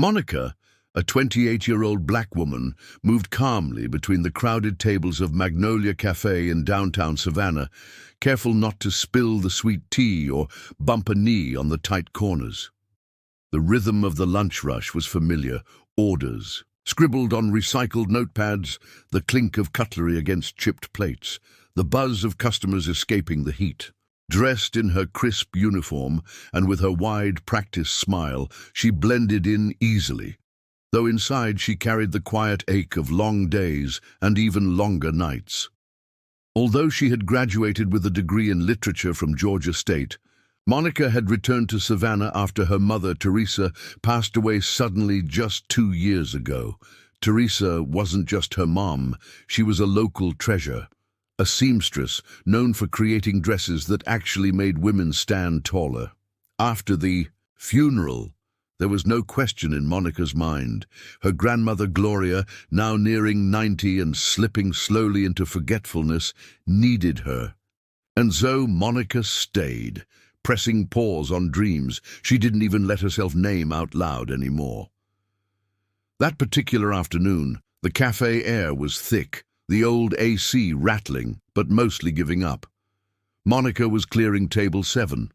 Monica, a 28-year-old black woman, moved calmly between the crowded tables of Magnolia Cafe in downtown Savannah, careful not to spill the sweet tea or bump a knee on the tight corners. The rhythm of the lunch rush was familiar. Orders, scribbled on recycled notepads, the clink of cutlery against chipped plates, the buzz of customers escaping the heat. Dressed in her crisp uniform and with her wide practiced smile, she blended in easily, though inside she carried the quiet ache of long days and even longer nights. Although she had graduated with a degree in literature from Georgia State, Monica had returned to Savannah after her mother, Teresa, passed away suddenly just 2 years ago. Teresa wasn't just her mom, she was a local treasure. A seamstress known for creating dresses that actually made women stand taller. After the funeral, there was no question in Monica's mind. Her grandmother Gloria, now nearing 90 and slipping slowly into forgetfulness, needed her. And so Monica stayed, pressing pause on dreams she didn't even let herself name out loud anymore. That particular afternoon, the cafe air was thick, the old AC rattling, but mostly giving up. Monica was clearing table 7,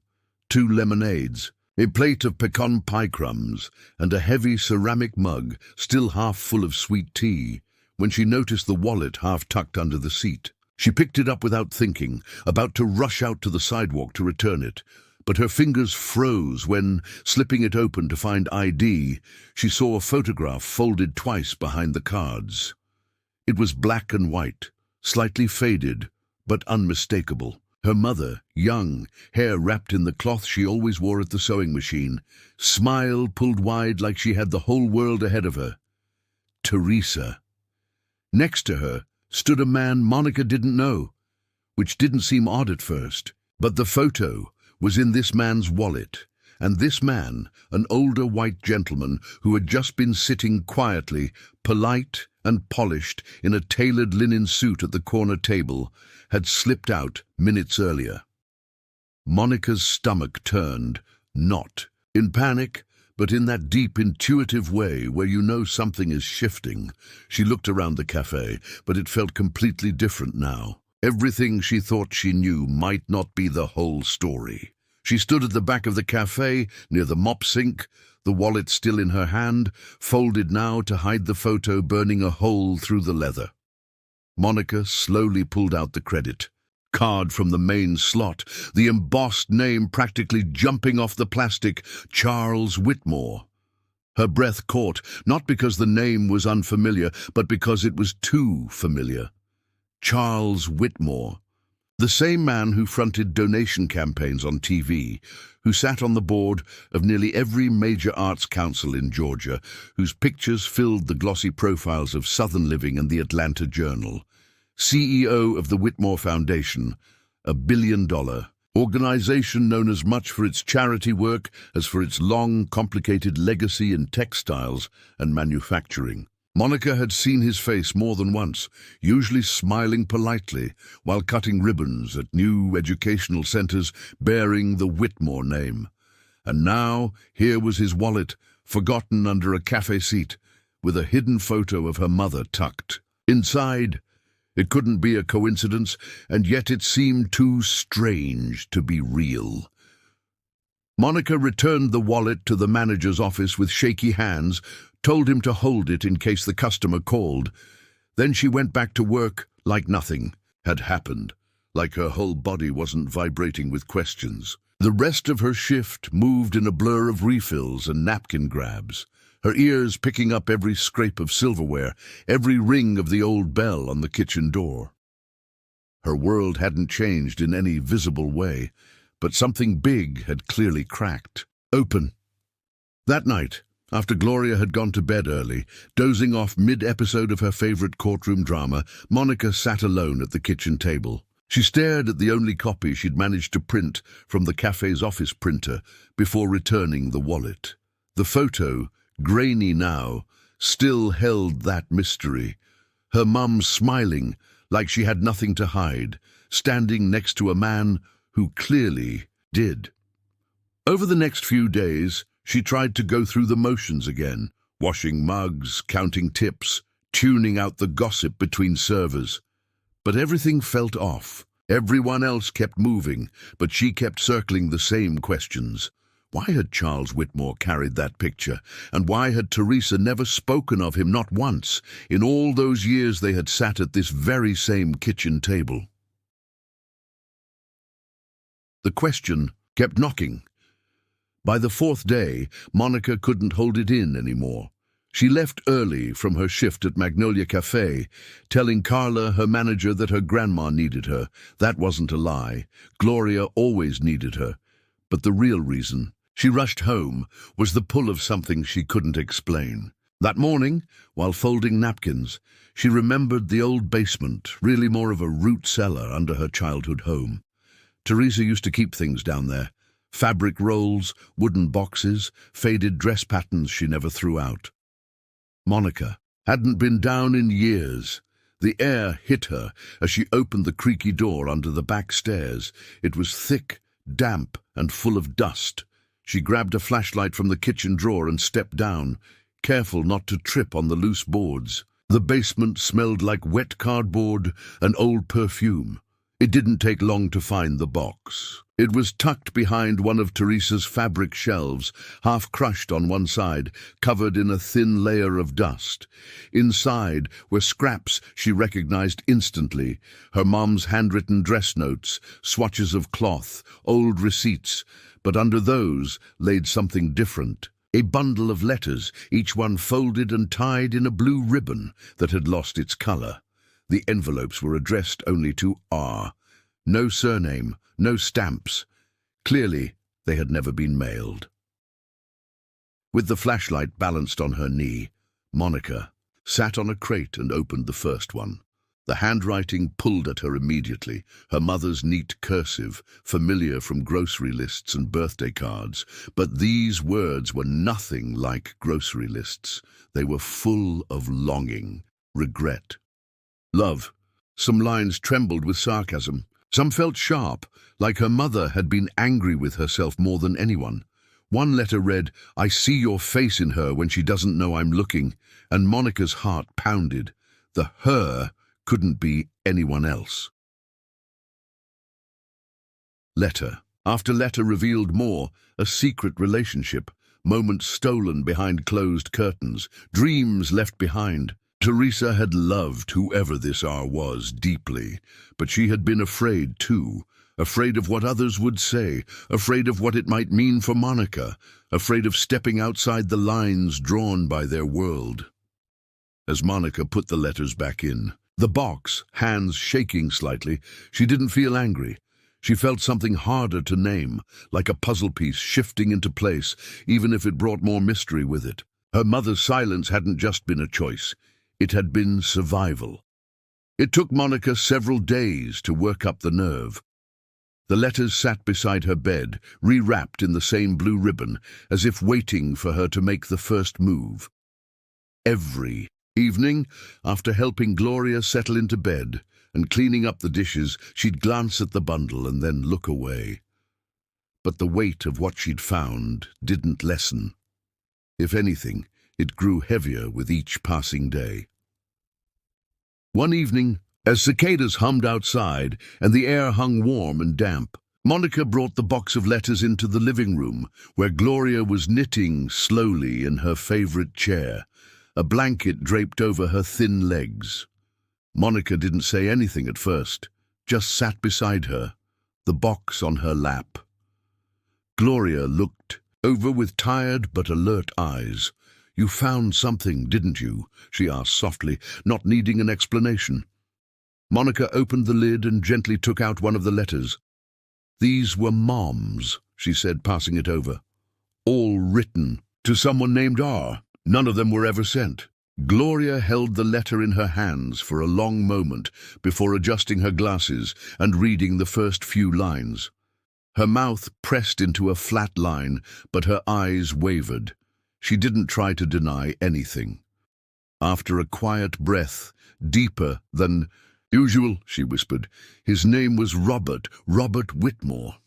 2 lemonades, a plate of pecan pie crumbs, and a heavy ceramic mug still half full of sweet tea, when she noticed the wallet half tucked under the seat. She picked it up without thinking, about to rush out to the sidewalk to return it, but her fingers froze when, slipping it open to find ID, she saw a photograph folded twice behind the cards. It was black and white, slightly faded, but unmistakable. Her mother, young, hair wrapped in the cloth she always wore at the sewing machine, smile pulled wide like she had the whole world ahead of her. Teresa. Next to her stood a man Monica didn't know, which didn't seem odd at first. But the photo was in this man's wallet, and this man, an older white gentleman who had just been sitting quietly, polite and polished in a tailored linen suit at the corner table, had slipped out minutes earlier. Monica's stomach turned, not in panic, but in that deep, intuitive way where you know something is shifting. She looked around the cafe, but it felt completely different now. Everything she thought she knew might not be the whole story. She stood at the back of the cafe, near the mop sink, the wallet still in her hand, folded now to hide the photo burning a hole through the leather. Monica slowly pulled out the credit card from the main slot, the embossed name practically jumping off the plastic, Charles Whitmore. Her breath caught, not because the name was unfamiliar, but because it was too familiar. Charles Whitmore. The same man who fronted donation campaigns on TV, who sat on the board of nearly every major arts council in Georgia, whose pictures filled the glossy profiles of Southern Living and the Atlanta Journal. CEO of the Whitmore Foundation, a billion-dollar organization known as much for its charity work as for its long, complicated legacy in textiles and manufacturing. Monica had seen his face more than once, usually smiling politely while cutting ribbons at new educational centers bearing the Whitmore name. And now, here was his wallet, forgotten under a cafe seat, with a hidden photo of her mother tucked inside. It couldn't be a coincidence, and yet it seemed too strange to be real. Monica returned the wallet to the manager's office with shaky hands, told him to hold it in case the customer called. Then she went back to work like nothing had happened, like her whole body wasn't vibrating with questions. The rest of her shift moved in a blur of refills and napkin grabs, her ears picking up every scrape of silverware, every ring of the old bell on the kitchen door. Her world hadn't changed in any visible way, but something big had clearly cracked open. That night, after Gloria had gone to bed early, dozing off mid-episode of her favorite courtroom drama, Monica sat alone at the kitchen table. She stared at the only copy she'd managed to print from the cafe's office printer before returning the wallet. The photo, grainy now, still held that mystery. Her mum smiling, like she had nothing to hide, standing next to a man who clearly did. Over the next few days, She tried to go through the motions again, washing mugs, counting tips, tuning out the gossip between servers. But everything felt off. Everyone else kept moving, but she kept circling the same questions. Why had Charles Whitmore carried that picture? And why had Teresa never spoken of him, not once, in all those years they had sat at this very same kitchen table? The question kept knocking. By the fourth day, Monica couldn't hold it in anymore. She left early from her shift at Magnolia Cafe, telling Carla, her manager, that her grandma needed her. That wasn't a lie. Gloria always needed her. But the real reason she rushed home was the pull of something she couldn't explain. That morning, while folding napkins, she remembered the old basement, really more of a root cellar under her childhood home. Teresa used to keep things down there. Fabric rolls, wooden boxes, faded dress patterns she never threw out. Monica hadn't been down in years. The air hit her as she opened the creaky door under the back stairs. It was thick, damp, and full of dust. She grabbed a flashlight from the kitchen drawer and stepped down, careful not to trip on the loose boards. The basement smelled like wet cardboard and old perfume. It didn't take long to find the box. It was tucked behind one of Teresa's fabric shelves, half crushed on one side, covered in a thin layer of dust. Inside were scraps she recognized instantly: her mom's handwritten dress notes, swatches of cloth, old receipts. But under those laid something different. A bundle of letters, each one folded and tied in a blue ribbon that had lost its color. The envelopes were addressed only to R. No surname, no stamps. Clearly, they had never been mailed. With the flashlight balanced on her knee, Monica sat on a crate and opened the first one. The handwriting pulled at her immediately, her mother's neat cursive, familiar from grocery lists and birthday cards. But these words were nothing like grocery lists. They were full of longing, regret, love. Some lines trembled with sarcasm. Some felt sharp, like her mother had been angry with herself more than anyone. One letter read, "I see your face in her when she doesn't know I'm looking," and Monica's heart pounded. The her couldn't be anyone else. Letter after letter revealed more: a secret relationship, moments stolen behind closed curtains, dreams left behind. Teresa had loved whoever this R was deeply, but she had been afraid too, afraid of what others would say, afraid of what it might mean for Monica, afraid of stepping outside the lines drawn by their world. As Monica put the letters back in the box, hands shaking slightly, she didn't feel angry. She felt something harder to name, like a puzzle piece shifting into place, even if it brought more mystery with it. Her mother's silence hadn't just been a choice. It had been survival. It took Monica several days to work up the nerve. The letters sat beside her bed, rewrapped in the same blue ribbon, as if waiting for her to make the first move. Every evening, after helping Gloria settle into bed and cleaning up the dishes, she'd glance at the bundle and then look away. But the weight of what she'd found didn't lessen. If anything, it grew heavier with each passing day. One evening, as cicadas hummed outside and the air hung warm and damp, Monica brought the box of letters into the living room, where Gloria was knitting slowly in her favorite chair, a blanket draped over her thin legs. Monica didn't say anything at first, just sat beside her, the box on her lap. Gloria looked over with tired but alert eyes. "You found something, didn't you?" she asked softly, not needing an explanation. Monica opened the lid and gently took out one of the letters. "These were Mom's," she said, passing it over. "All written to someone named R. None of them were ever sent." Gloria held the letter in her hands for a long moment before adjusting her glasses and reading the first few lines. Her mouth pressed into a flat line, but her eyes wavered. She didn't try to deny anything. After a quiet breath, deeper than usual, she whispered, "His name was Robert Whitmore."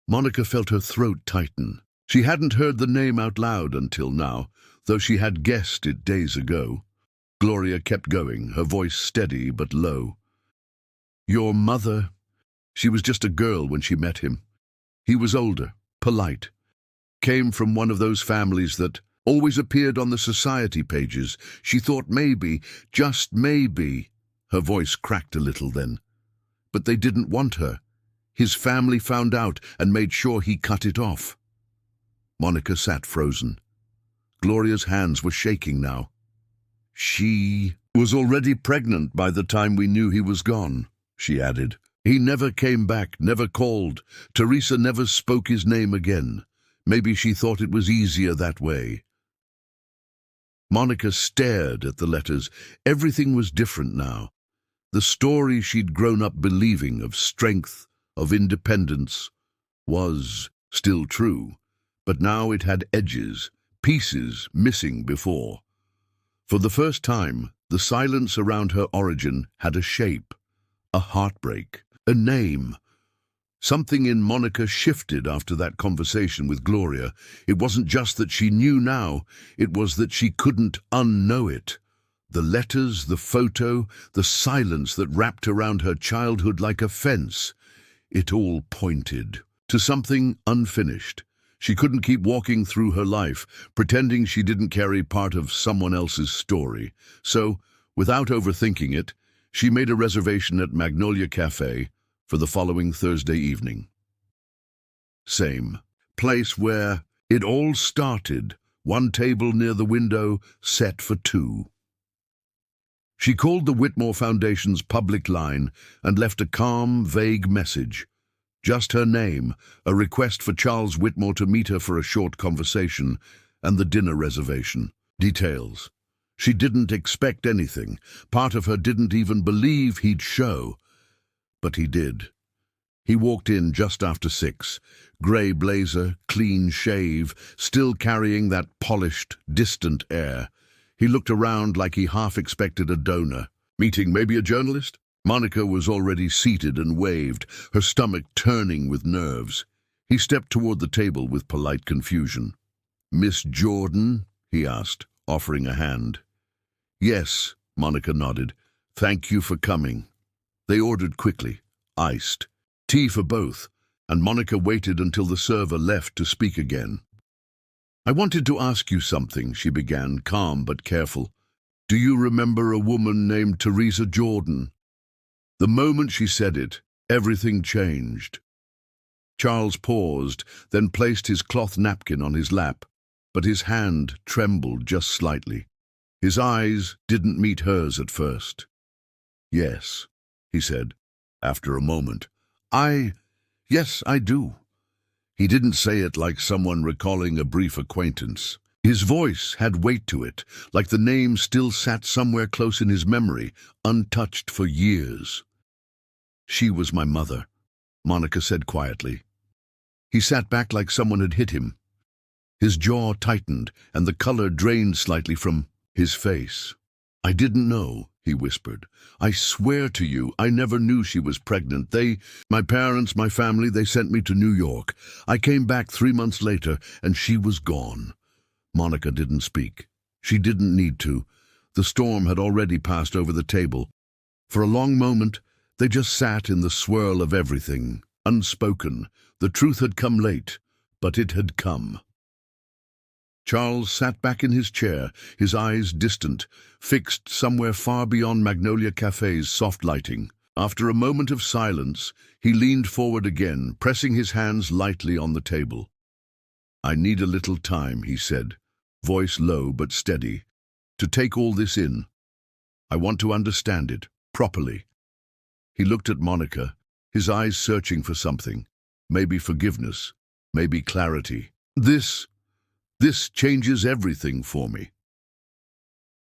Monica felt her throat tighten. She hadn't heard the name out loud until now, though she had guessed it days ago. Gloria kept going, her voice steady but low. Your mother? She was just a girl when she met him. He was older, polite, came from one of those families that always appeared on the society pages. She thought maybe, just maybe. Her voice cracked a little then. But they didn't want her. His family found out and made sure he cut it off. Monica sat frozen. Gloria's hands were shaking now. She was already pregnant by the time we knew he was gone, she added. He never came back, never called. Teresa never spoke his name again. Maybe she thought it was easier that way. Monica stared at the letters. Everything was different now. The story she'd grown up believing of strength, of independence, was still true, but now it had edges, pieces missing before. For the first time, the silence around her origin had a shape, a heartbreak, a name. Something in Monica shifted after that conversation with Gloria. It wasn't just that she knew now, it was that she couldn't unknow it. The letters, the photo, the silence that wrapped around her childhood like a fence. It all pointed to something unfinished. She couldn't keep walking through her life, pretending she didn't carry part of someone else's story. So, without overthinking it, she made a reservation at Magnolia Cafe for the following Thursday evening. Same place where it all started, one table near the window, set for two. She called the Whitmore Foundation's public line and left a calm, vague message. Just her name, a request for Charles Whitmore to meet her for a short conversation, and the dinner reservation. Details. She didn't expect anything. Part of her didn't even believe he'd show. But he did. He walked in just after 6, grey blazer, clean shave, still carrying that polished, distant air. He looked around like he half expected a donor. Meeting maybe a journalist? Monica was already seated and waved, her stomach turning with nerves. He stepped toward the table with polite confusion. "Miss Jordan?" he asked, offering a hand. "Yes," Monica nodded. "Thank you for coming." They ordered quickly, iced, tea for both, and Monica waited until the server left to speak again. "I wanted to ask you something," she began, calm but careful. "Do you remember a woman named Teresa Jordan?" The moment she said it, everything changed. Charles paused, then placed his cloth napkin on his lap, but his hand trembled just slightly. His eyes didn't meet hers at first. "Yes," he said, after a moment. Yes, I do." He didn't say it like someone recalling a brief acquaintance. His voice had weight to it, like the name still sat somewhere close in his memory, untouched for years. "She was my mother," Monica said quietly. He sat back like someone had hit him. His jaw tightened, and the color drained slightly from his face. "I didn't know," he whispered. "I swear to you, I never knew she was pregnant. My parents, my family, they sent me to New York. I came back 3 months later, and she was gone." Monica didn't speak. She didn't need to. The storm had already passed over the table. For a long moment, they just sat in the swirl of everything, unspoken. The truth had come late, but it had come. Charles sat back in his chair, his eyes distant, fixed somewhere far beyond Magnolia Cafe's soft lighting. After a moment of silence, he leaned forward again, pressing his hands lightly on the table. "I need a little time," he said, voice low but steady, "to take all this in. I want to understand it, properly." He looked at Monica, his eyes searching for something, maybe forgiveness, maybe clarity. This changes everything for me."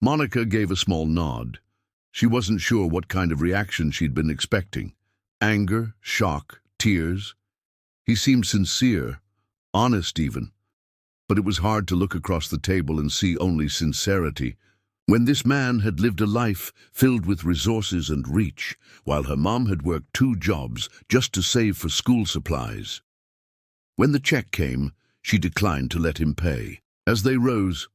Monica gave a small nod. She wasn't sure what kind of reaction she'd been expecting. Anger, shock, tears. He seemed sincere, honest even. But it was hard to look across the table and see only sincerity, when this man had lived a life filled with resources and reach, while her mom had worked 2 jobs just to save for school supplies. When the check came, She declined to let him pay. As they rose,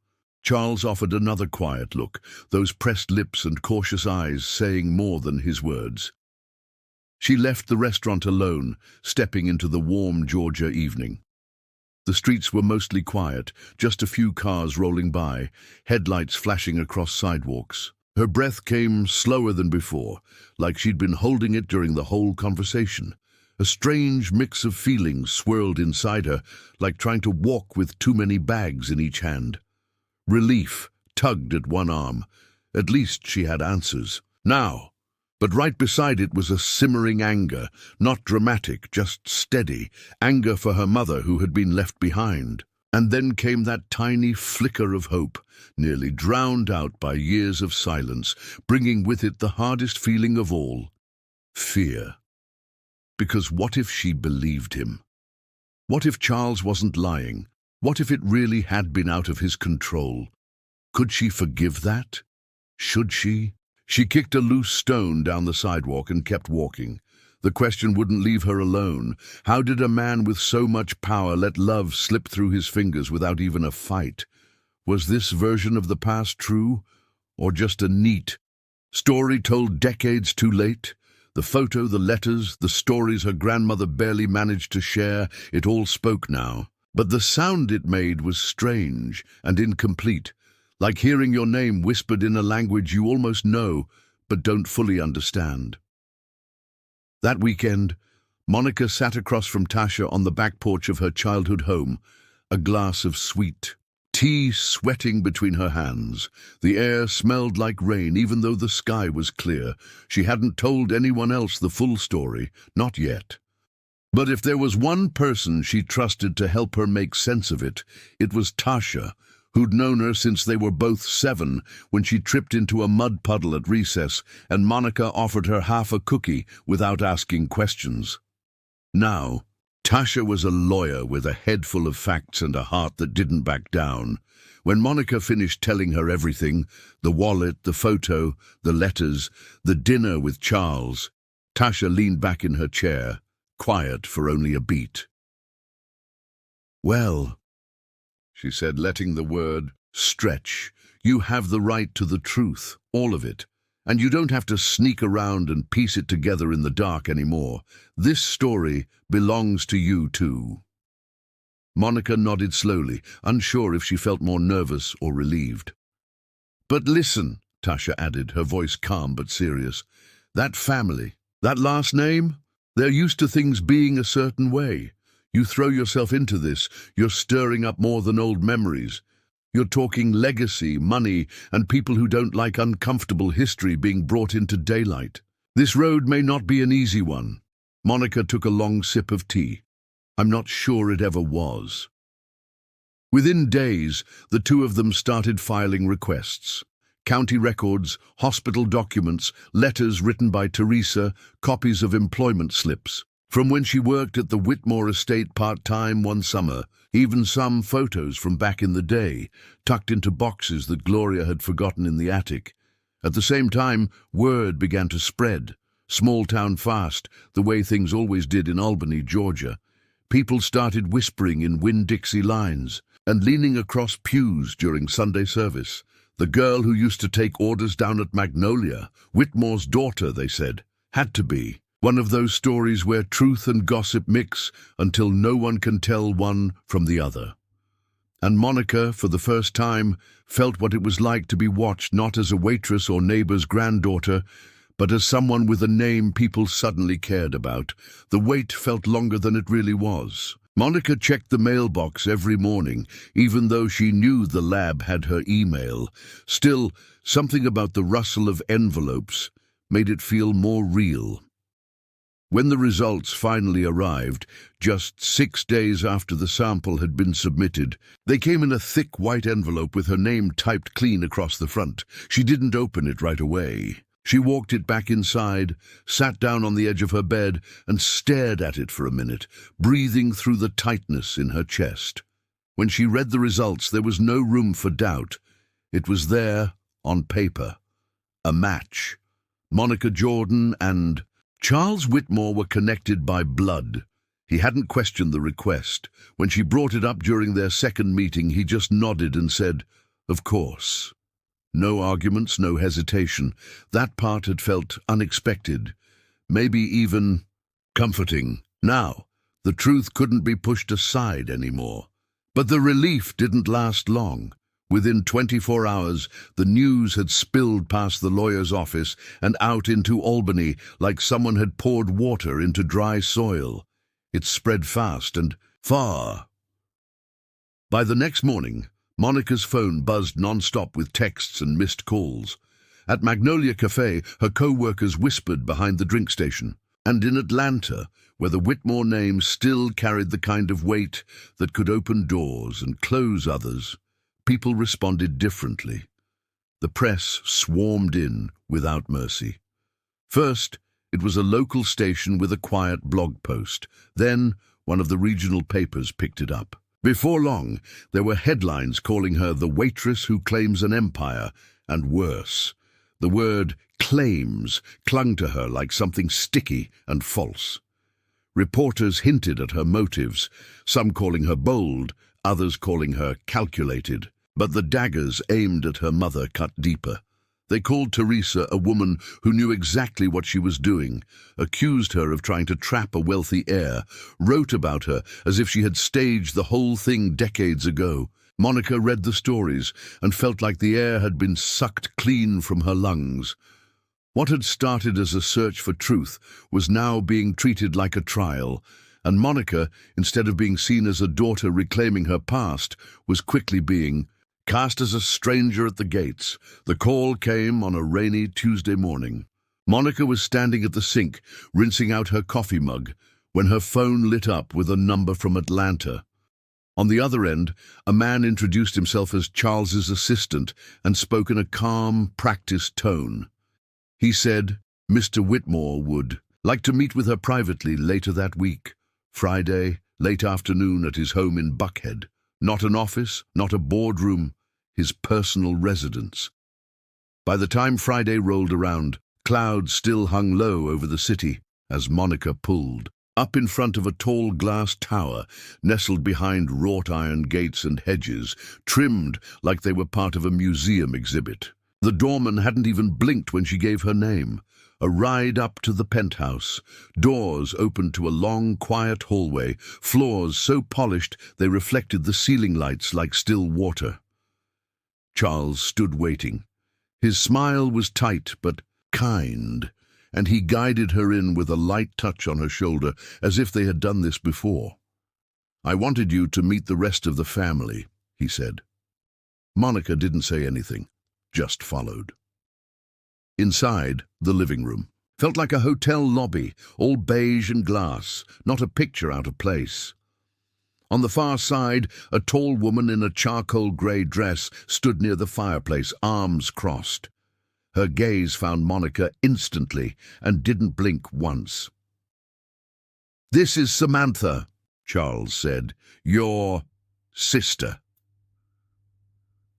Charles offered another quiet look, those pressed lips and cautious eyes saying more than his words. She left the restaurant alone, stepping into the warm Georgia evening. The streets were mostly quiet, just a few cars rolling by, headlights flashing across sidewalks. Her breath came slower than before, like she'd been holding it during the whole conversation. A strange mix of feelings swirled inside her, like trying to walk with too many bags in each hand. Relief tugged at one arm. At least she had answers. Now. But right beside it was a simmering anger, not dramatic, just steady, anger for her mother who had been left behind. And then came that tiny flicker of hope, nearly drowned out by years of silence, bringing with it the hardest feeling of all, fear. Because what if she believed him? What if Charles wasn't lying? What if it really had been out of his control? Could she forgive that? Should she? She kicked a loose stone down the sidewalk and kept walking. The question wouldn't leave her alone. How did a man with so much power let love slip through his fingers without even a fight? Was this version of the past true, or just a neat story told decades too late? The photo, the letters, the stories her grandmother barely managed to share, it all spoke now. But the sound it made was strange and incomplete, like hearing your name whispered in a language you almost know, but don't fully understand. That weekend, Monica sat across from Tasha on the back porch of her childhood home, a glass of sweet tea sweating between her hands. The air smelled like rain, even though the sky was clear. She hadn't told anyone else the full story, not yet. But if there was one person she trusted to help her make sense of it, it was Tasha, who'd known her since they were both 7 when she tripped into a mud puddle at recess and Monica offered her half a cookie without asking questions. Now, Tasha was a lawyer with a head full of facts and a heart that didn't back down. When Monica finished telling her everything, the wallet, the photo, the letters, the dinner with Charles, Tasha leaned back in her chair, quiet for only a beat. "Well," she said, letting the word stretch, "you have the right to the truth, all of it. And you don't have to sneak around and piece it together in the dark anymore. This story belongs to you too." Monica nodded slowly, unsure if she felt more nervous or relieved. "But listen," Tasha added, her voice calm but serious. "That family, that last name, they're used to things being a certain way. You throw yourself into this, you're stirring up more than old memories. You're talking legacy, money, and people who don't like uncomfortable history being brought into daylight. This road may not be an easy one." Monica took a long sip of tea. "I'm not sure it ever was." Within days, the two of them started filing requests. County records, hospital documents, letters written by Teresa, copies of employment slips. From when she worked at the Whitmore estate part-time one summer, even some photos from back in the day, tucked into boxes that Gloria had forgotten in the attic. At the same time, word began to spread, small town fast, the way things always did in Albany, Georgia. People started whispering in Winn-Dixie lines and leaning across pews during Sunday service. The girl who used to take orders down at Magnolia, Whitmore's daughter, they said, had to be. One of those stories where truth and gossip mix until no one can tell one from the other. And Monica, for the first time, felt what it was like to be watched not as a waitress or neighbor's granddaughter, but as someone with a name people suddenly cared about. The wait felt longer than it really was. Monica checked the mailbox every morning, even though she knew the lab had her email. Still, something about the rustle of envelopes made it feel more real. When the results finally arrived, just 6 days after the sample had been submitted, they came in a thick white envelope with her name typed clean across the front. She didn't open it right away. She walked it back inside, sat down on the edge of her bed, and stared at it for a minute, breathing through the tightness in her chest. When she read the results, there was no room for doubt. It was there, on paper. A match. Monica Jordan and Charles Whitmore were connected by blood. He hadn't questioned the request. When she brought it up during their second meeting, he just nodded and said, "Of course." No arguments, no hesitation. That part had felt unexpected, maybe even comforting. Now, the truth couldn't be pushed aside anymore. But the relief didn't last long. Within 24 hours, the news had spilled past the lawyer's office and out into Albany like someone had poured water into dry soil. It spread fast and far. By the next morning, Monica's phone buzzed non-stop with texts and missed calls. At Magnolia Cafe, her co-workers whispered behind the drink station. And in Atlanta, where the Whitmore name still carried the kind of weight that could open doors and close others, people responded differently. The press swarmed in without mercy. First, it was a local station with a quiet blog post. Then, one of the regional papers picked it up. Before long, there were headlines calling her the waitress who claims an empire, and worse. The word claims clung to her like something sticky and false. Reporters hinted at her motives, some calling her bold, others calling her calculated. But the daggers aimed at her mother cut deeper. They called Teresa a woman who knew exactly what she was doing, accused her of trying to trap a wealthy heir, wrote about her as if she had staged the whole thing decades ago. Monica read the stories and felt like the air had been sucked clean from her lungs. What had started as a search for truth was now being treated like a trial, and Monica, instead of being seen as a daughter reclaiming her past, was quickly being cast as a stranger at the gates. The call came on a rainy Tuesday morning. Monica was standing at the sink, rinsing out her coffee mug, when her phone lit up with a number from Atlanta. On the other end, a man introduced himself as Charles's assistant and spoke in a calm, practiced tone. He said Mr. Whitmore would like to meet with her privately later that week, Friday, late afternoon at his home in Buckhead. Not an office, not a boardroom, his personal residence. By the time Friday rolled around, clouds still hung low over the city as Monica pulled up in front of a tall glass tower nestled behind wrought iron gates and hedges, trimmed like they were part of a museum exhibit. The doorman hadn't even blinked when she gave her name. A ride up to the penthouse. Doors opened to a long, quiet hallway, floors so polished they reflected the ceiling lights like still water. Charles stood waiting. His smile was tight but kind, and he guided her in with a light touch on her shoulder, as if they had done this before. "I wanted you to meet the rest of the family," he said. Monica didn't say anything, just followed. Inside, the living room felt like a hotel lobby, all beige and glass, not a picture out of place. On the far side, a tall woman in a charcoal grey dress stood near the fireplace, arms crossed. Her gaze found Monica instantly and didn't blink once. "This is Samantha," Charles said, "your sister."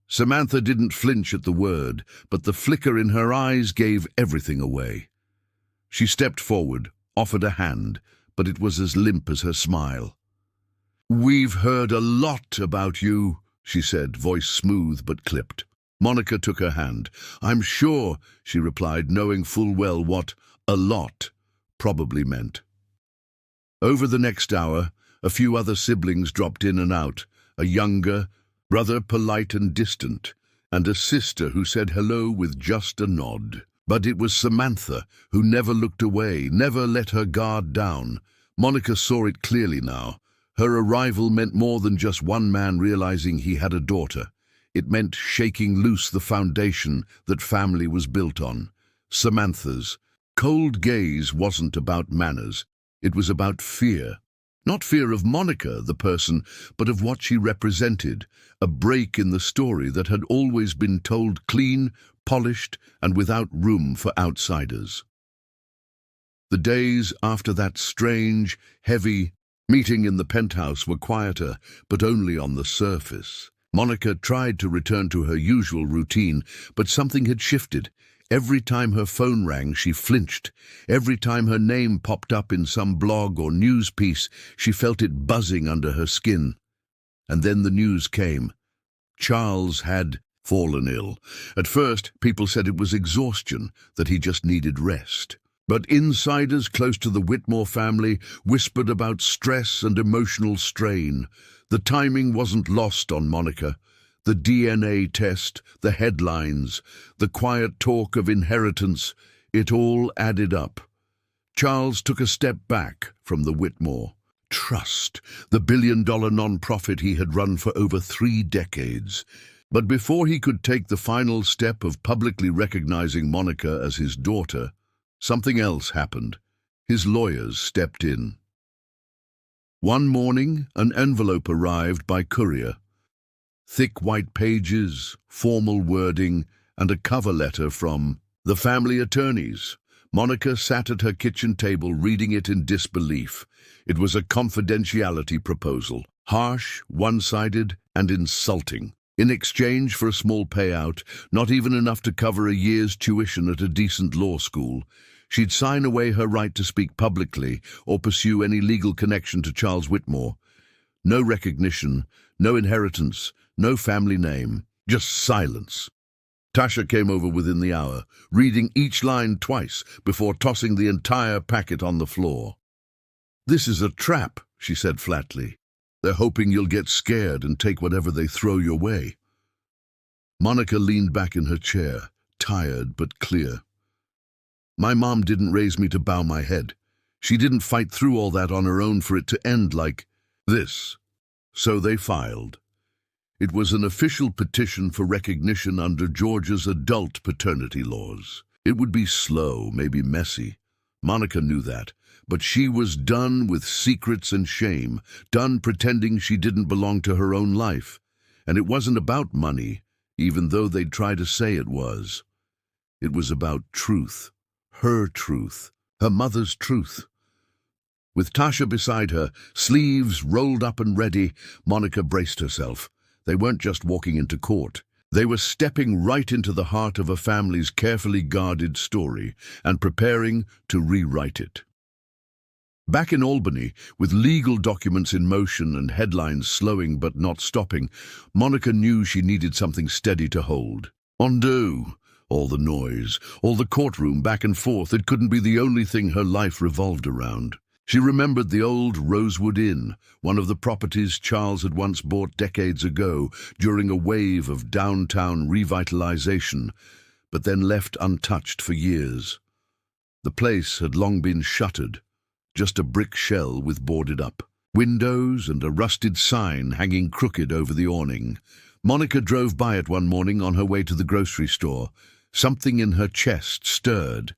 Samantha didn't flinch at the word, but the flicker in her eyes gave everything away. She stepped forward, offered a hand, but it was as limp as her smile. "We've heard a lot about you," she said, voice smooth but clipped. Monica took her hand. "I'm sure," she replied, knowing full well what "a lot" probably meant. Over the next hour, a few other siblings dropped in and out, a younger, rather polite and distant, and a sister who said hello with just a nod. But it was Samantha who never looked away, never let her guard down. Monica saw it clearly now. Her arrival meant more than just one man realizing he had a daughter. It meant shaking loose the foundation that family was built on. Samantha's cold gaze wasn't about manners. It was about fear. Not fear of Monica, the person, but of what she represented, a break in the story that had always been told clean, polished, and without room for outsiders. The days after that strange, heavy meeting in the penthouse were quieter, but only on the surface. Monica tried to return to her usual routine, but something had shifted. Every time her phone rang, she flinched. Every time her name popped up in some blog or news piece, she felt it buzzing under her skin. And then the news came. Charles had fallen ill. At first, people said it was exhaustion, that he just needed rest. But insiders close to the Whitmore family whispered about stress and emotional strain. The timing wasn't lost on Monica. The DNA test, the headlines, the quiet talk of inheritance, it all added up. Charles took a step back from the Whitmore Trust, the billion-dollar non-profit he had run for over 3 decades. But before he could take the final step of publicly recognizing Monica as his daughter, something else happened. His lawyers stepped in. One morning, an envelope arrived by courier. Thick white pages, formal wording, and a cover letter from the family attorneys. Monica sat at her kitchen table reading it in disbelief. It was a confidentiality proposal, harsh, one-sided, and insulting. In exchange for a small payout, not even enough to cover a year's tuition at a decent law school, she'd sign away her right to speak publicly or pursue any legal connection to Charles Whitmore. No recognition, no inheritance, no family name, just silence. Tasha came over within the hour, reading each line twice before tossing the entire packet on the floor. "This is a trap," she said flatly. "They're hoping you'll get scared and take whatever they throw your way." Monica leaned back in her chair, tired but clear. "My mom didn't raise me to bow my head. She didn't fight through all that on her own for it to end like this." So they filed. It was an official petition for recognition under Georgia's adult paternity laws. It would be slow, maybe messy. Monica knew that, but she was done with secrets and shame, done pretending she didn't belong to her own life. And it wasn't about money, even though they'd try to say it was. It was about truth, her mother's truth. With Tasha beside her, sleeves rolled up and ready, Monica braced herself. They weren't just walking into court. They were stepping right into the heart of a family's carefully guarded story and preparing to rewrite it. Back in Albany, with legal documents in motion and headlines slowing but not stopping, Monica knew she needed something steady to hold. Undo all the noise, all the courtroom back and forth. It couldn't be the only thing her life revolved around. She remembered the old Rosewood Inn, one of the properties Charles had once bought decades ago during a wave of downtown revitalization, but then left untouched for years. The place had long been shuttered, just a brick shell with boarded up windows and a rusted sign hanging crooked over the awning. Monica drove by it one morning on her way to the grocery store. Something in her chest stirred.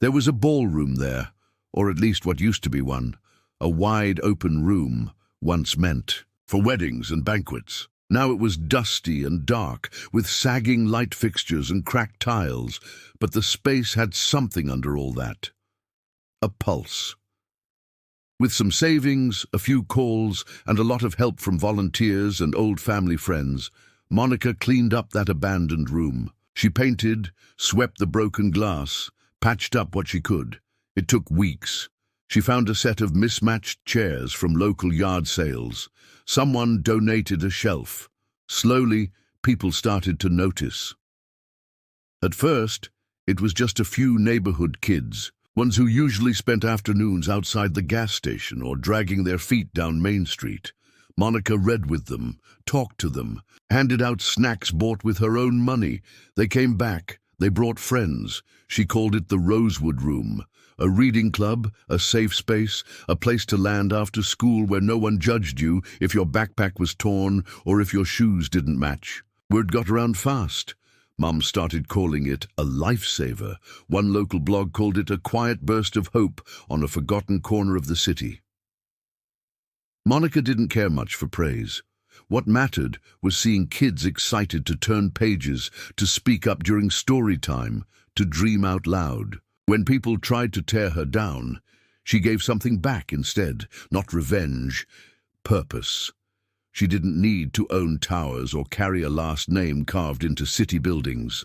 There was a ballroom there, or at least what used to be one, a wide-open room, once meant for weddings and banquets. Now it was dusty and dark, with sagging light fixtures and cracked tiles, but the space had something under all that. A pulse. With some savings, a few calls, and a lot of help from volunteers and old family friends, Monica cleaned up that abandoned room. She painted, swept the broken glass, patched up what she could. It took weeks. She found a set of mismatched chairs from local yard sales. Someone donated a shelf. Slowly, people started to notice. At first, it was just a few neighborhood kids, ones who usually spent afternoons outside the gas station or dragging their feet down Main Street. Monica read with them, talked to them, handed out snacks bought with her own money. They came back. They brought friends. She called it the Rosewood Room. A reading club, a safe space, a place to land after school where no one judged you if your backpack was torn or if your shoes didn't match. Word got around fast. Mum started calling it a lifesaver. One local blog called it a quiet burst of hope on a forgotten corner of the city. Monica didn't care much for praise. What mattered was seeing kids excited to turn pages, to speak up during story time, to dream out loud. When people tried to tear her down, she gave something back instead, not revenge, purpose. She didn't need to own towers or carry a last name carved into city buildings.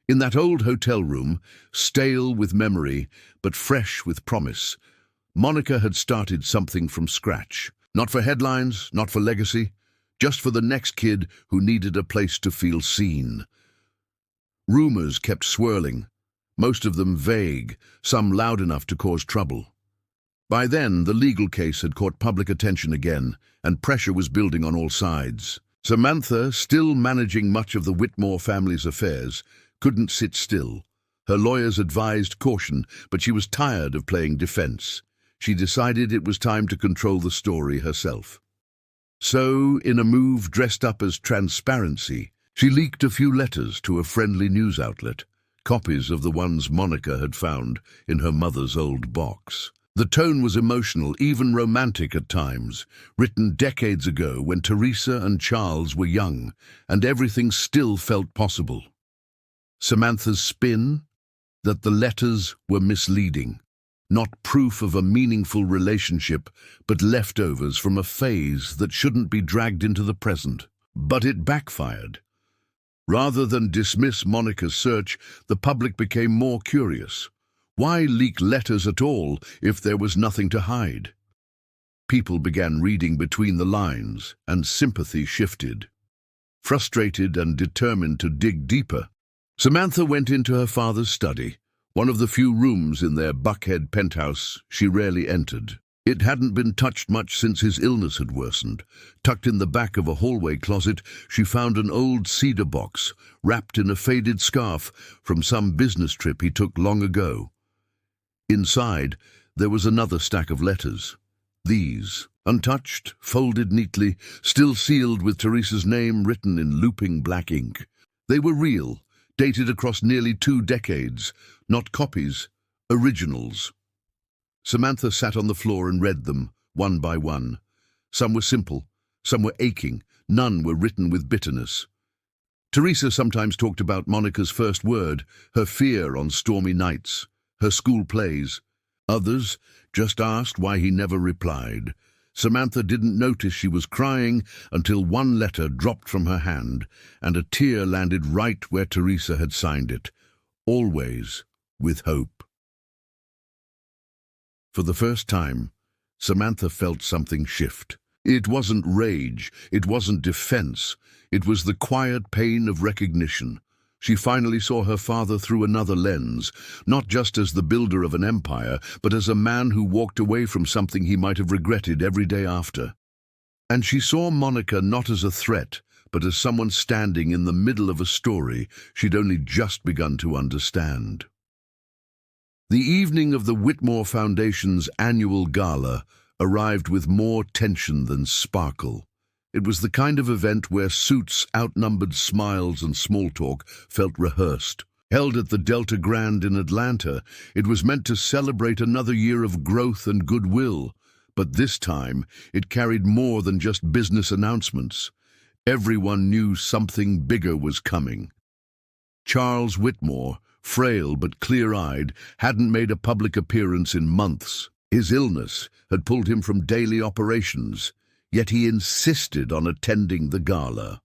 In that old hotel room, stale with memory, but fresh with promise, Monica had started something from scratch. Not for headlines, not for legacy, just for the next kid who needed a place to feel seen. Rumors kept swirling, most of them vague, some loud enough to cause trouble. By then, the legal case had caught public attention again, and pressure was building on all sides. Samantha, still managing much of the Whitmore family's affairs, couldn't sit still. Her lawyers advised caution, but she was tired of playing defense. She decided it was time to control the story herself. So, in a move dressed up as transparency, she leaked a few letters to a friendly news outlet, copies of the ones Monica had found in her mother's old box. The tone was emotional, even romantic at times, written decades ago when Teresa and Charles were young, and everything still felt possible. Samantha's spin? That the letters were misleading. Not proof of a meaningful relationship, but leftovers from a phase that shouldn't be dragged into the present. But it backfired. Rather than dismiss Monica's search, the public became more curious. Why leak letters at all if there was nothing to hide? People began reading between the lines, and sympathy shifted. Frustrated and determined to dig deeper, Samantha went into her father's study, one of the few rooms in their Buckhead penthouse she rarely entered. It hadn't been touched much since his illness had worsened. Tucked in the back of a hallway closet, she found an old cedar box, wrapped in a faded scarf from some business trip he took long ago. Inside, there was another stack of letters. These, untouched, folded neatly, still sealed with Teresa's name written in looping black ink. They were real, dated across nearly 2 decades, not copies, originals. Samantha sat on the floor and read them, one by one. Some were simple, some were aching, none were written with bitterness. Teresa sometimes talked about Monica's first word, her fear on stormy nights, her school plays. Others just asked why he never replied. Samantha didn't notice she was crying until one letter dropped from her hand and a tear landed right where Teresa had signed it. Always with hope. For the first time, Samantha felt something shift. It wasn't rage, it wasn't defense, it was the quiet pain of recognition. She finally saw her father through another lens, not just as the builder of an empire, but as a man who walked away from something he might have regretted every day after. And she saw Monica not as a threat, but as someone standing in the middle of a story she'd only just begun to understand. The evening of the Whitmore Foundation's annual gala arrived with more tension than sparkle. It was the kind of event where suits, outnumbered smiles and small talk felt rehearsed. Held at the Delta Grand in Atlanta, it was meant to celebrate another year of growth and goodwill, but this time it carried more than just business announcements. Everyone knew something bigger was coming. Charles Whitmore, frail but clear-eyed, hadn't made a public appearance in months. His illness had pulled him from daily operations, yet he insisted on attending the gala.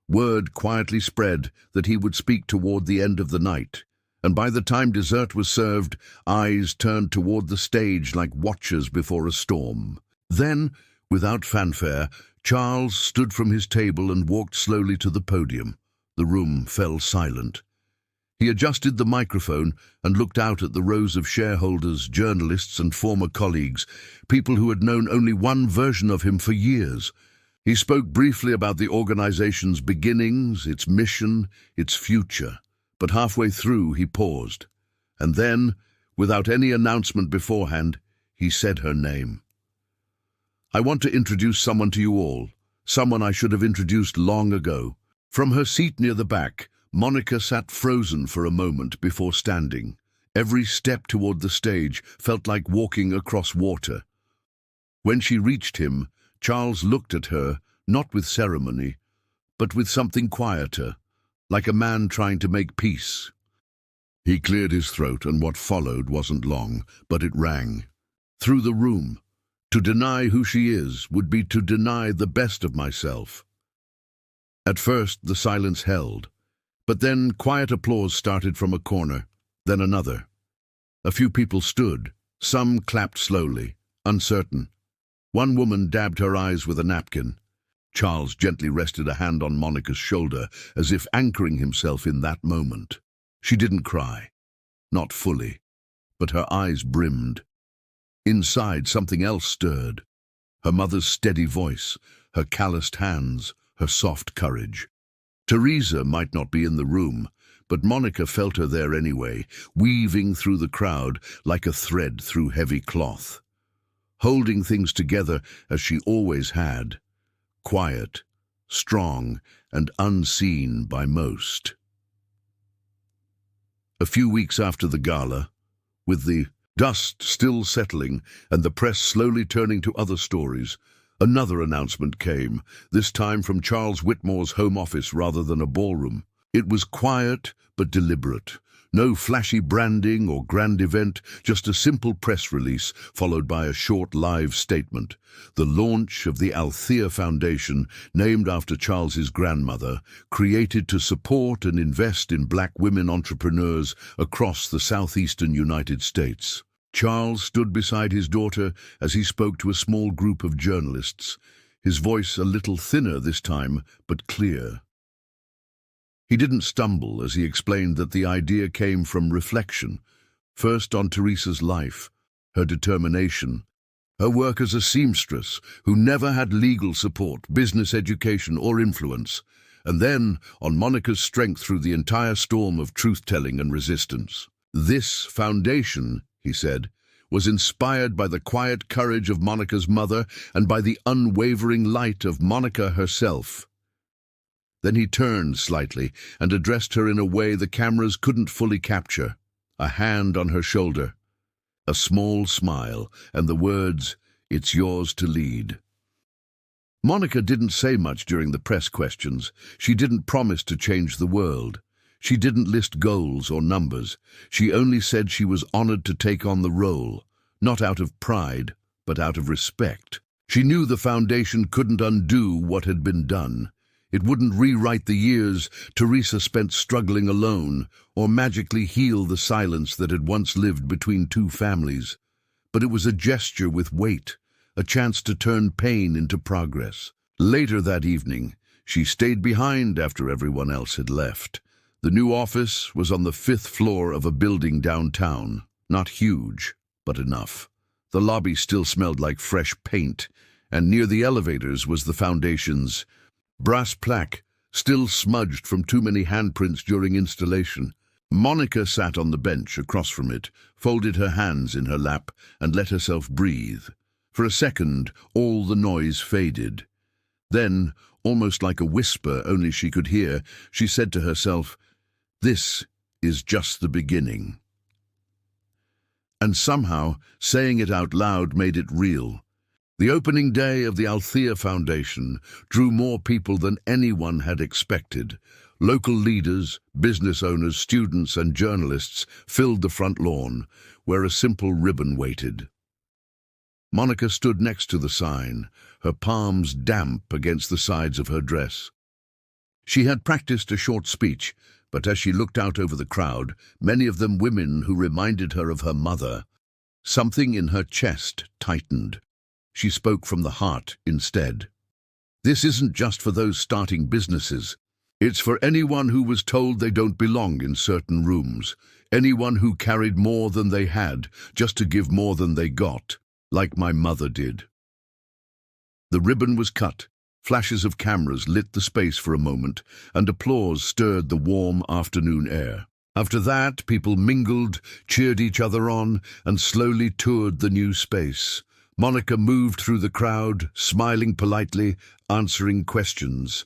Word quietly spread that he would speak toward the end of the night, and by the time dessert was served, eyes turned toward the stage like watchers before a storm. Then, without fanfare, Charles stood from his table and walked slowly to the podium. The room fell silent. He adjusted the microphone and looked out at the rows of shareholders, journalists and former colleagues, people who had known only one version of him for years. He spoke briefly about the organization's beginnings, its mission, its future, but halfway through he paused. And then, without any announcement beforehand, he said her name. "I want to introduce someone to you all, someone I should have introduced long ago." From her seat near the back, Monica sat frozen for a moment before standing. Every step toward the stage felt like walking across water. When she reached him, Charles looked at her, not with ceremony, but with something quieter, like a man trying to make peace. He cleared his throat, and what followed wasn't long, but it rang. Through the room. To deny who she is would be to deny the best of myself. At first, the silence held. But then quiet applause started from a corner, then another. A few people stood, some clapped slowly, uncertain. One woman dabbed her eyes with a napkin. Charles gently rested a hand on Monica's shoulder, as if anchoring himself in that moment. She didn't cry, not fully, but her eyes brimmed. Inside, something else stirred. Her mother's steady voice, her calloused hands, her soft courage. Teresa might not be in the room, but Monica felt her there anyway, weaving through the crowd like a thread through heavy cloth. Holding things together as she always had. Quiet, strong, and unseen by most. A few weeks after the gala, with the dust still settling and the press slowly turning to other stories, another announcement came, this time from Charles Whitmore's home office rather than a ballroom. It was quiet but deliberate. No flashy branding or grand event, just a simple press release followed by a short live statement. The launch of the Althea Foundation, named after Charles's grandmother, created to support and invest in black women entrepreneurs across the southeastern United States. Charles stood beside his daughter as he spoke to a small group of journalists, his voice a little thinner this time, but clear. He didn't stumble as he explained that the idea came from reflection, first on Teresa's life, her determination, her work as a seamstress who never had legal support, business education, or influence, and then on Monica's strength through the entire storm of truth-telling and resistance. This foundation, he said, was inspired by the quiet courage of Monica's mother and by the unwavering light of Monica herself. Then he turned slightly and addressed her in a way the cameras couldn't fully capture, a hand on her shoulder, a small smile, and the words, "It's yours to lead." Monica didn't say much during the press questions. She didn't promise to change the world. She didn't list goals or numbers. She only said she was honored to take on the role, not out of pride, but out of respect. She knew the foundation couldn't undo what had been done. It wouldn't rewrite the years Teresa spent struggling alone or magically heal the silence that had once lived between two families. But it was a gesture with weight, a chance to turn pain into progress. Later that evening, she stayed behind after everyone else had left. The new office was on the 5th floor of a building downtown. Not huge, but enough. The lobby still smelled like fresh paint, and near the elevators was the foundation's brass plaque, still smudged from too many handprints during installation. Monica sat on the bench across from it, folded her hands in her lap, and let herself breathe. For a second, all the noise faded. Then, almost like a whisper only she could hear, she said to herself, "This is just the beginning." And somehow, saying it out loud made it real. The opening day of the Althea Foundation drew more people than anyone had expected. Local leaders, business owners, students, and journalists filled the front lawn, where a simple ribbon waited. Monica stood next to the sign, her palms damp against the sides of her dress. She had practiced a short speech, but as she looked out over the crowd, many of them women who reminded her of her mother, something in her chest tightened. She spoke from the heart instead. This isn't just for those starting businesses. It's for anyone who was told they don't belong in certain rooms, anyone who carried more than they had just to give more than they got, like my mother did. The ribbon was cut. Flashes of cameras lit the space for a moment, and applause stirred the warm afternoon air. After that, people mingled, cheered each other on, and slowly toured the new space. Monica moved through the crowd, smiling politely, answering questions.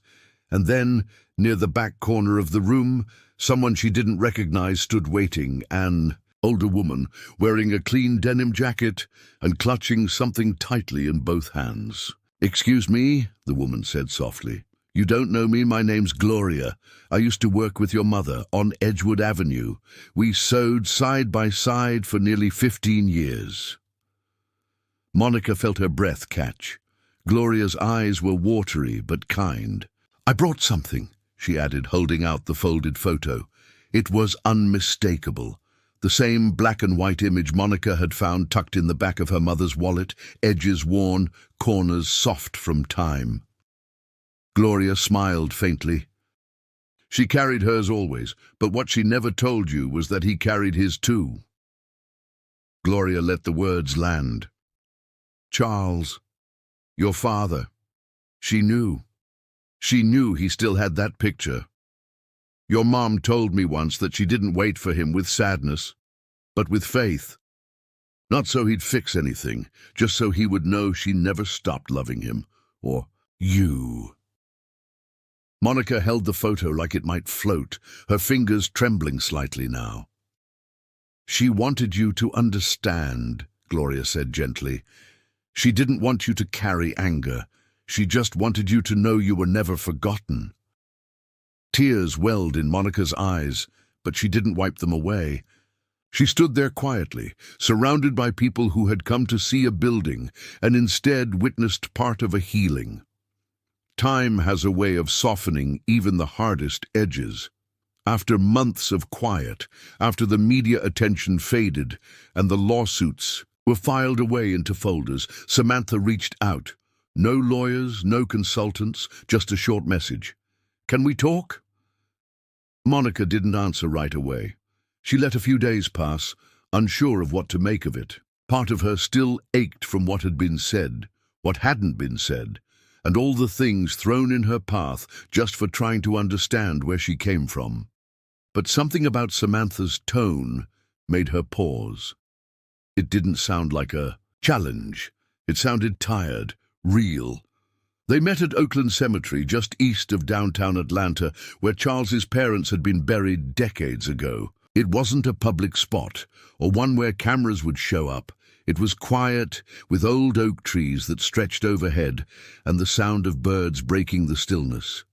And then, near the back corner of the room, someone she didn't recognize stood waiting, an older woman, wearing a clean denim jacket and clutching something tightly in both hands. "Excuse me," the woman said softly. "You don't know me, my name's Gloria. I used to work with your mother on Edgewood Avenue. We sewed side by side for nearly 15 years. Monica felt her breath catch. Gloria's eyes were watery but kind. "I brought something," she added, holding out the folded photo. It was unmistakable. The same black and white image Monica had found tucked in the back of her mother's wallet, edges worn, corners soft from time. Gloria smiled faintly. She carried hers always, but what she never told you was that he carried his too. Gloria let the words land. Charles, your father. She knew. She knew he still had that picture. Your mom told me once that she didn't wait for him with sadness, but with faith. Not so he'd fix anything, just so he would know she never stopped loving him, or you. Monica held the photo like it might float, her fingers trembling slightly now. She wanted you to understand, Gloria said gently. She didn't want you to carry anger. She just wanted you to know you were never forgotten. Tears welled in Monica's eyes, but she didn't wipe them away. She stood there quietly, surrounded by people who had come to see a building and instead witnessed part of a healing. Time has a way of softening even the hardest edges. After months of quiet, after the media attention faded and the lawsuits were filed away into folders, Samantha reached out. No lawyers, no consultants, just a short message. Can we talk? Monica didn't answer right away. She let a few days pass, unsure of what to make of it. Part of her still ached from what had been said, what hadn't been said, and all the things thrown in her path just for trying to understand where she came from. But something about Samantha's tone made her pause. It didn't sound like a challenge. It sounded tired, real. They met at Oakland Cemetery, just east of downtown Atlanta, where Charles's parents had been buried decades ago. It wasn't a public spot, or one where cameras would show up. It was quiet, with old oak trees that stretched overhead, and the sound of birds breaking the stillness.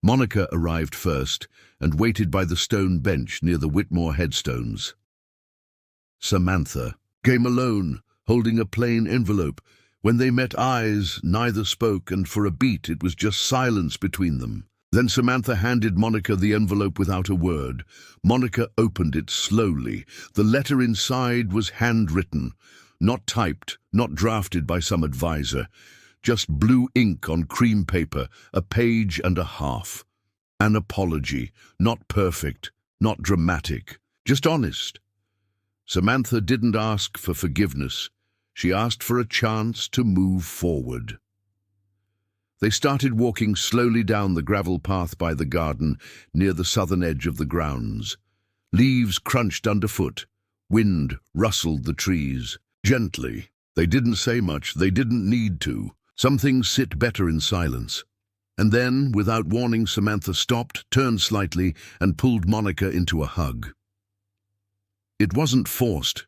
Monica arrived first, and waited by the stone bench near the Whitmore headstones. Samantha came alone, holding a plain envelope. When they met eyes, neither spoke, and for a beat it was just silence between them. Then Samantha handed Monica the envelope without a word. Monica opened it slowly. The letter inside was handwritten, not typed, not drafted by some advisor. Just blue ink on cream paper, a page and a half. An apology, not perfect, not dramatic, just honest. Samantha didn't ask for forgiveness. She asked for a chance to move forward. They started walking slowly down the gravel path by the garden near the southern edge of the grounds. Leaves crunched underfoot. Wind rustled the trees. Gently. They didn't say much. They didn't need to. Some things sit better in silence. And then, without warning, Samantha stopped, turned slightly, and pulled Monica into a hug. It wasn't forced.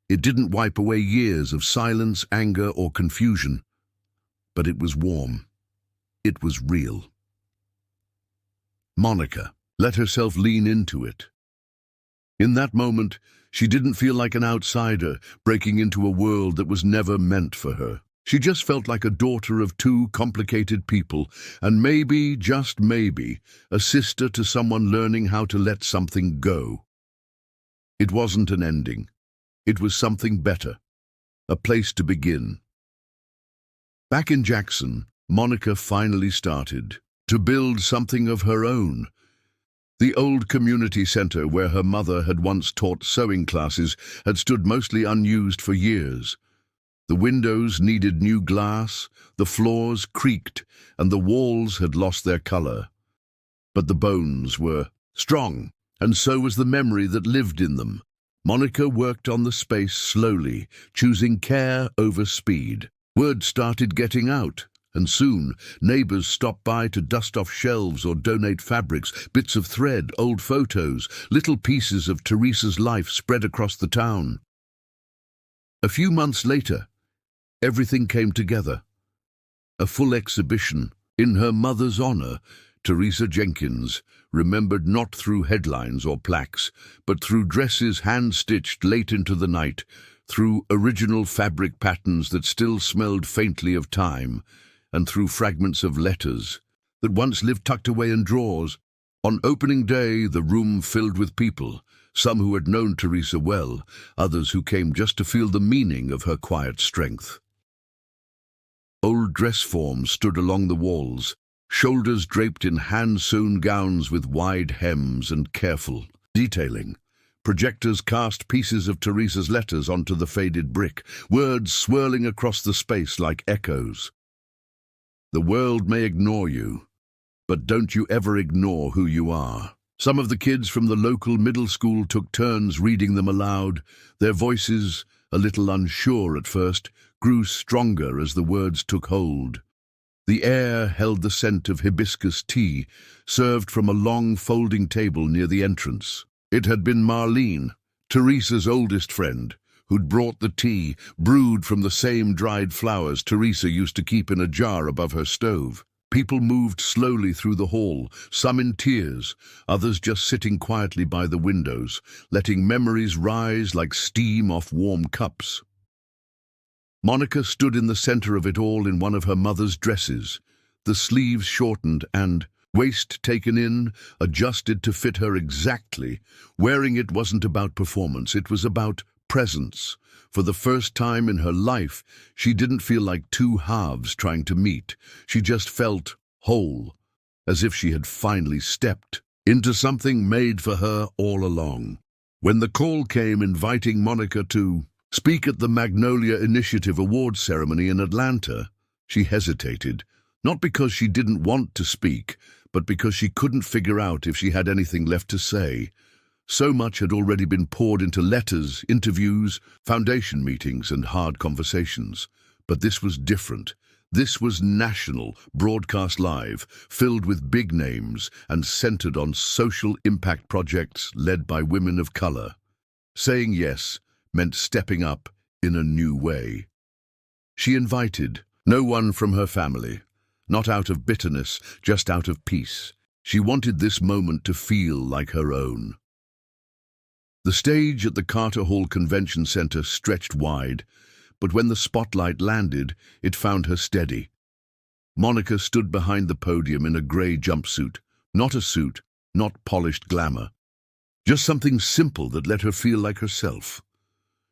It didn't wipe away years of silence, anger, or confusion. But it was warm. It was real. Monica let herself lean into it. In that moment, she didn't feel like an outsider breaking into a world that was never meant for her. She just felt like a daughter of two complicated people, and maybe, just maybe, a sister to someone learning how to let something go. It wasn't an ending. It was something better, a place to begin. Back in Jackson, Monica finally started to build something of her own. The old community center where her mother had once taught sewing classes had stood mostly unused for years. The windows needed new glass, the floors creaked, and the walls had lost their color. But the bones were strong, and so was the memory that lived in them. Monica worked on the space slowly, choosing care over speed. Word started getting out, and soon neighbors stopped by to dust off shelves or donate fabrics, bits of thread, old photos, little pieces of Teresa's life spread across the town. A few months later, everything came together. A full exhibition in her mother's honor. Teresa Jenkins, remembered not through headlines or plaques, but through dresses hand-stitched late into the night, through original fabric patterns that still smelled faintly of time, and through fragments of letters that once lived tucked away in drawers. On opening day, the room filled with people, some who had known Teresa well, others who came just to feel the meaning of her quiet strength. Old dress forms stood along the walls, shoulders draped in hand-sewn gowns with wide hems and careful detailing. Projectors cast pieces of Teresa's letters onto the faded brick, words swirling across the space like echoes. The world may ignore you, but don't you ever ignore who you are. Some of the kids from the local middle school took turns reading them aloud. Their voices, a little unsure at first, grew stronger as the words took hold. The air held the scent of hibiscus tea, served from a long folding table near the entrance. It had been Marlene, Teresa's oldest friend, who'd brought the tea, brewed from the same dried flowers Teresa used to keep in a jar above her stove. People moved slowly through the hall, some in tears, others just sitting quietly by the windows, letting memories rise like steam off warm cups. Monica stood in the center of it all in one of her mother's dresses, the sleeves shortened and, waist taken in, adjusted to fit her exactly. Wearing it wasn't about performance, it was about presence. For the first time in her life, she didn't feel like two halves trying to meet. She just felt whole, as if she had finally stepped into something made for her all along. When the call came inviting Monica to speak at the Magnolia Initiative Awards ceremony in Atlanta, she hesitated, not because she didn't want to speak, but because she couldn't figure out if she had anything left to say. So much had already been poured into letters, interviews, foundation meetings, and hard conversations. But this was different. This was national, broadcast live, filled with big names and centered on social impact projects led by women of color. Saying yes meant stepping up in a new way. She invited no one from her family, not out of bitterness, just out of peace. She wanted this moment to feel like her own. The stage at the Carter Hall Convention Center stretched wide, but when the spotlight landed, it found her steady. Monica stood behind the podium in a gray jumpsuit, not a suit, not polished glamour, just something simple that let her feel like herself.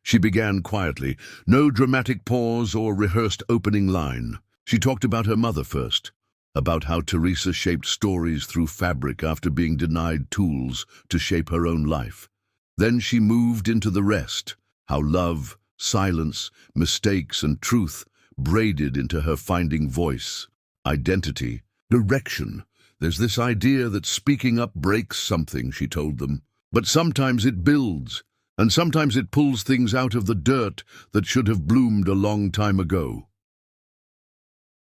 She began quietly, no dramatic pause or rehearsed opening line. She talked about her mother first, about how Teresa shaped stories through fabric after being denied tools to shape her own life. Then she moved into the rest, how love, silence, mistakes, and truth braided into her finding voice, identity, direction. There's this idea that speaking up breaks something, she told them. But sometimes it builds, and sometimes it pulls things out of the dirt that should have bloomed a long time ago.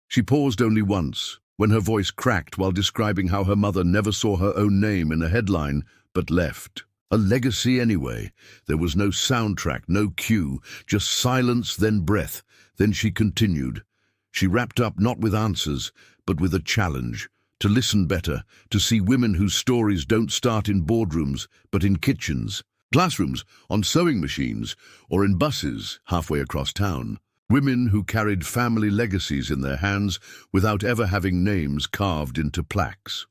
She paused only once, when her voice cracked while describing how her mother never saw her own name in a headline, but left. A legacy anyway. There was no soundtrack, no cue, just silence, then breath. Then she continued. She wrapped up not with answers, but with a challenge. To listen better, to see women whose stories don't start in boardrooms, but in kitchens, classrooms, on sewing machines, or in buses halfway across town. Women who carried family legacies in their hands without ever having names carved into plaques.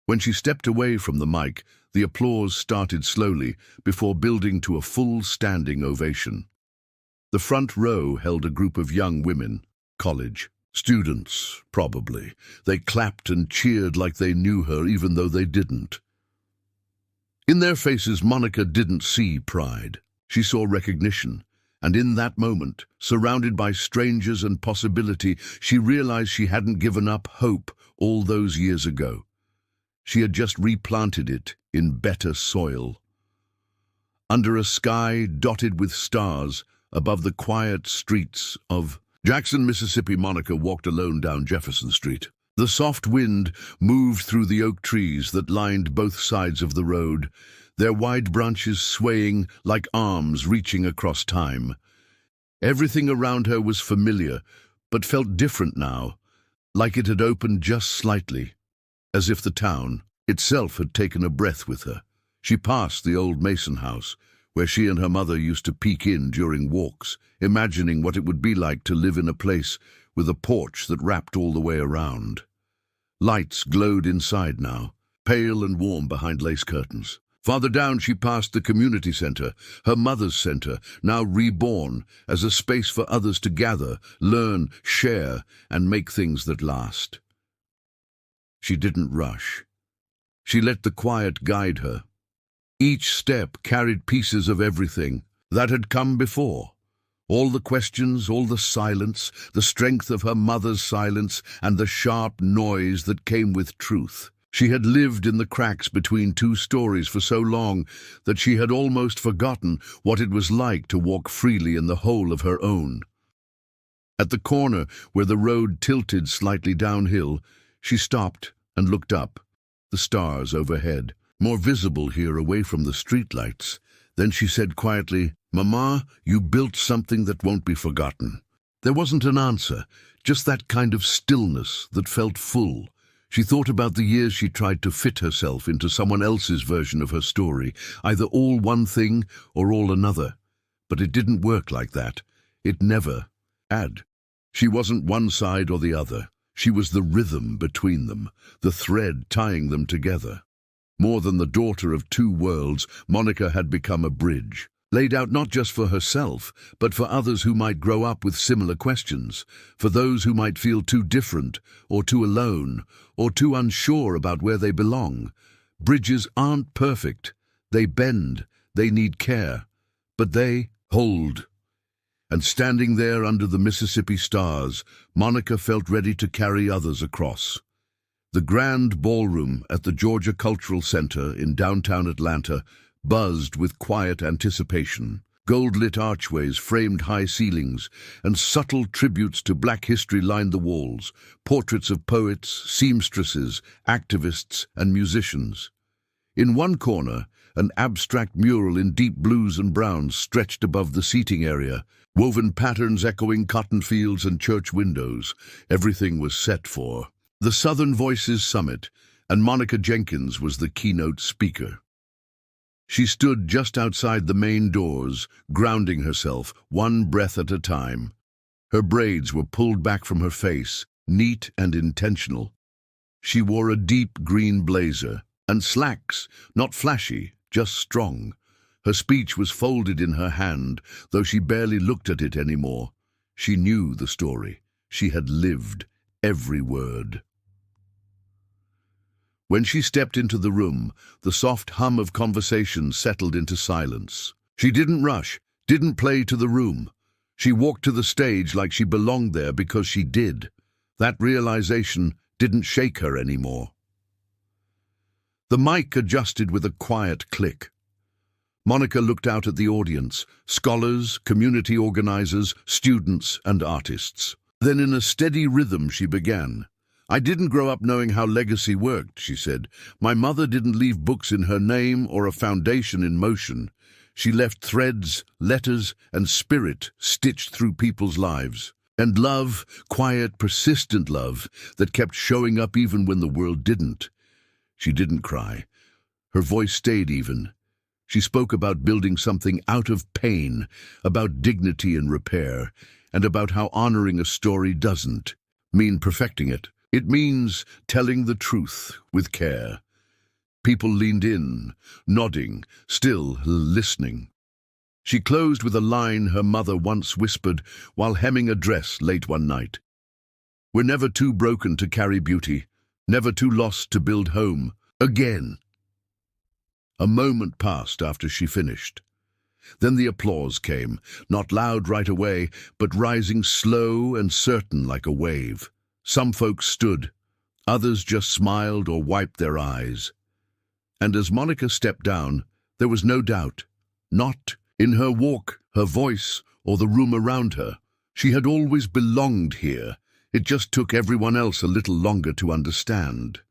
When she stepped away from the mic, the applause started slowly before building to a full standing ovation. The front row held a group of young women, college students, probably. They clapped and cheered like they knew her even though they didn't. In their faces, Monica didn't see pride. She saw recognition. And in that moment, surrounded by strangers and possibility, she realized she hadn't given up hope all those years ago. She had just replanted it in better soil. Under a sky dotted with stars, above the quiet streets of Jackson, Mississippi, Monica walked alone down Jefferson Street. The soft wind moved through the oak trees that lined both sides of the road, their wide branches swaying like arms reaching across time. Everything around her was familiar, but felt different now, like it had opened just slightly, as if the town itself had taken a breath with her. She passed the old Mason house, where she and her mother used to peek in during walks, imagining what it would be like to live in a place with a porch that wrapped all the way around. Lights glowed inside now, pale and warm behind lace curtains. Farther down she passed the community centre, her mother's centre, now reborn as a space for others to gather, learn, share, and make things that last. She didn't rush. She let the quiet guide her. Each step carried pieces of everything that had come before. All the questions, all the silence, the strength of her mother's silence, and the sharp noise that came with truth. She had lived in the cracks between two stories for so long that she had almost forgotten what it was like to walk freely in the whole of her own. At the corner where the road tilted slightly downhill, she stopped and looked up, the stars overhead, more visible here away from the streetlights. Then she said quietly, "Mama, you built something that won't be forgotten." There wasn't an answer, just that kind of stillness that felt full. She thought about the years she tried to fit herself into someone else's version of her story, either all one thing or all another. But it didn't work like that. It never had. She wasn't one side or the other. She was the rhythm between them, the thread tying them together. More than the daughter of two worlds, Monica had become a bridge, laid out not just for herself, but for others who might grow up with similar questions, for those who might feel too different, or too alone, or too unsure about where they belong. Bridges aren't perfect. They bend, they need care, but they hold. And standing there under the Mississippi stars, Monica felt ready to carry others across. The grand ballroom at the Georgia Cultural Center in downtown Atlanta buzzed with quiet anticipation. Gold-lit archways framed high ceilings, and subtle tributes to Black history lined the walls, portraits of poets, seamstresses, activists, and musicians. In one corner, an abstract mural in deep blues and browns stretched above the seating area, woven patterns echoing cotton fields and church windows. Everything was set for the Southern Voices Summit, and Monica Jenkins was the keynote speaker. She stood just outside the main doors, grounding herself, one breath at a time. Her braids were pulled back from her face, neat and intentional. She wore a deep green blazer, and slacks, not flashy, just strong. Her speech was folded in her hand, though she barely looked at it anymore. She knew the story. She had lived every word. When she stepped into the room, the soft hum of conversation settled into silence. She didn't rush, didn't play to the room. She walked to the stage like she belonged there because she did. That realization didn't shake her anymore. The mic adjusted with a quiet click. Monica looked out at the audience, scholars, community organizers, students, and artists. Then in a steady rhythm she began. "I didn't grow up knowing how legacy worked," she said. "My mother didn't leave books in her name or a foundation in motion. She left threads, letters, and spirit stitched through people's lives. And love, quiet, persistent love, that kept showing up even when the world didn't." She didn't cry. Her voice stayed even. She spoke about building something out of pain, about dignity and repair, and about how honoring a story doesn't mean perfecting it. It means telling the truth with care. People leaned in, nodding, still listening. She closed with a line her mother once whispered while hemming a dress late one night. "We're never too broken to carry beauty, never too lost to build home again." A moment passed after she finished. Then the applause came, not loud right away, but rising slow and certain like a wave. Some folks stood, others just smiled or wiped their eyes. And as Monica stepped down, there was no doubt, not in her walk, her voice, or the room around her. She had always belonged here. It just took everyone else a little longer to understand.